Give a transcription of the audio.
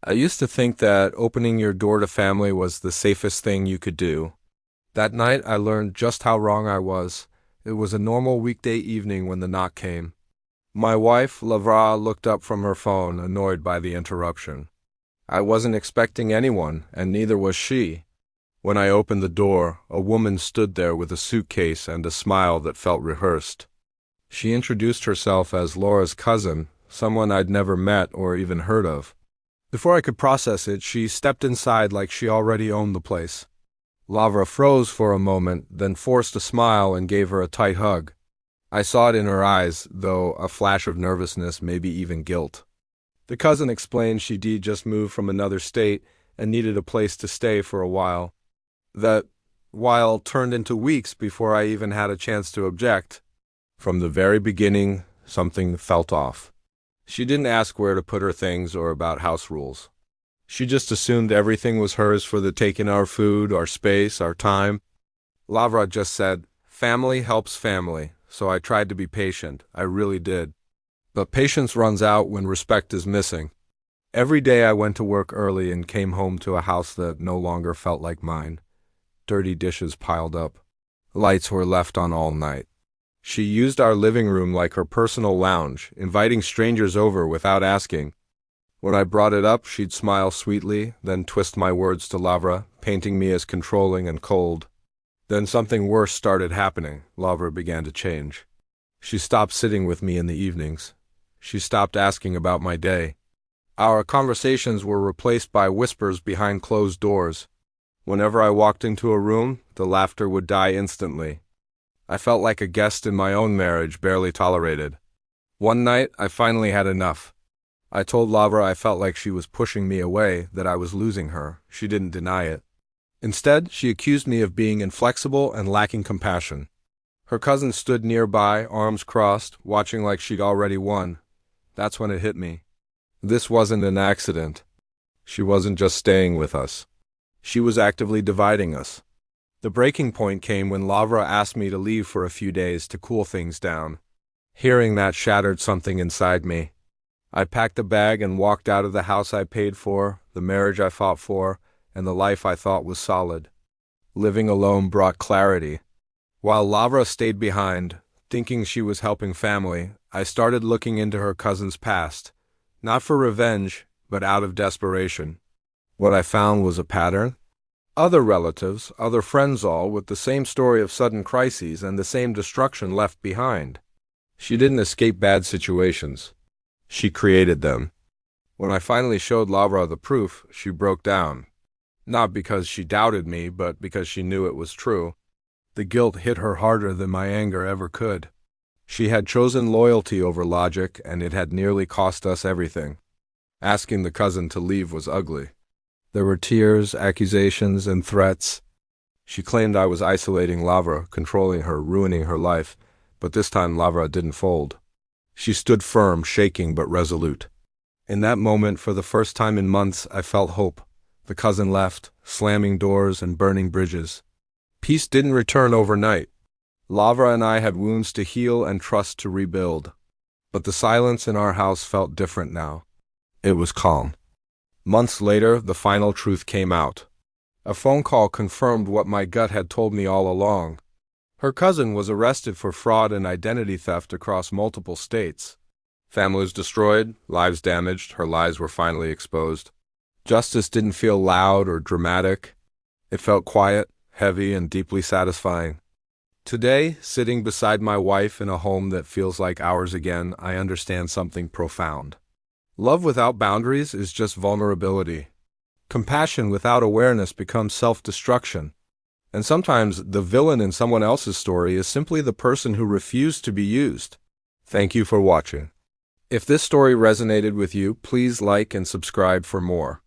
I used to think that opening your door to family was the safest thing you could do. That night, I learned just how wrong I was. It was a normal weekday evening when the knock came. My wife, Lavra, looked up from her phone, annoyed by the interruption. I wasn't expecting anyone, and neither was she. When I opened the door, a woman stood there with a suitcase and a smile that felt rehearsed. She introduced herself as Laura's cousin, someone I'd never met or even heard of. Before I could process it, she stepped inside like she already owned the place. Lavra froze for a moment, then forced a smile and gave her a tight hug. I saw it in her eyes, though a flash of nervousness, maybe even guilt. The cousin explained she'd just moved from another state and needed a place to stay for a while. That while turned into weeks before I even had a chance to object. From the very beginning, something felt off. She didn't ask where to put her things or about house rules. She just assumed everything was hers for the taking our food, our space, our time. Lavra just said, "Family helps family," so I tried to be patient. I really did. But patience runs out when respect is missing. Every day I went to work early and came home to a house that no longer felt like mine. Dirty dishes piled up. Lights were left on all night. She used our living room like her personal lounge, inviting strangers over without asking. When I brought it up, she'd smile sweetly, then twist my words to Lavra, painting me as controlling and cold. Then something worse started happening. Lavra began to change. She stopped sitting with me in the evenings. She stopped asking about my day. Our conversations were replaced by whispers behind closed doors. Whenever I walked into a room, the laughter would die instantly. I felt like a guest in my own marriage, barely tolerated. One night, I finally had enough. I told Lavra I felt like she was pushing me away, that I was losing her. She didn't deny it. Instead, she accused me of being inflexible and lacking compassion. Her cousin stood nearby, arms crossed, watching like she'd already won. That's when it hit me. This wasn't an accident. She wasn't just staying with us. She was actively dividing us. The breaking point came when Lavra asked me to leave for a few days to cool things down. Hearing that shattered something inside me. I packed a bag and walked out of the house I paid for, the marriage I fought for, and the life I thought was solid. Living alone brought clarity. While Lavra stayed behind, thinking she was helping family, I started looking into her cousin's past, not for revenge, but out of desperation. What I found was a pattern. Other relatives, other friends all, with the same story of sudden crises and the same destruction left behind. She didn't escape bad situations. She created them. When I finally showed Lavra the proof, she broke down. Not because she doubted me, but because she knew it was true. The guilt hit her harder than my anger ever could. She had chosen loyalty over logic, and it had nearly cost us everything. Asking the cousin to leave was ugly. There were tears, accusations, and threats. She claimed I was isolating Lavra, controlling her, ruining her life, but this time Lavra didn't fold. She stood firm, shaking but resolute. In that moment, for the first time in months, I felt hope. The cousin left, slamming doors and burning bridges. Peace didn't return overnight. Lavra and I had wounds to heal and trust to rebuild. But the silence in our house felt different now. It was calm. Months later, the final truth came out. A phone call confirmed what my gut had told me all along. Her cousin was arrested for fraud and identity theft across multiple states. Families destroyed, lives damaged, her lies were finally exposed. Justice didn't feel loud or dramatic. It felt quiet, heavy, and deeply satisfying. Today, sitting beside my wife in a home that feels like ours again, I understand something profound. Love without boundaries is just vulnerability. Compassion without awareness becomes self-destruction. And sometimes the villain in someone else's story is simply the person who refused to be used. Thank you for watching. If this story resonated with you, please like and subscribe for more.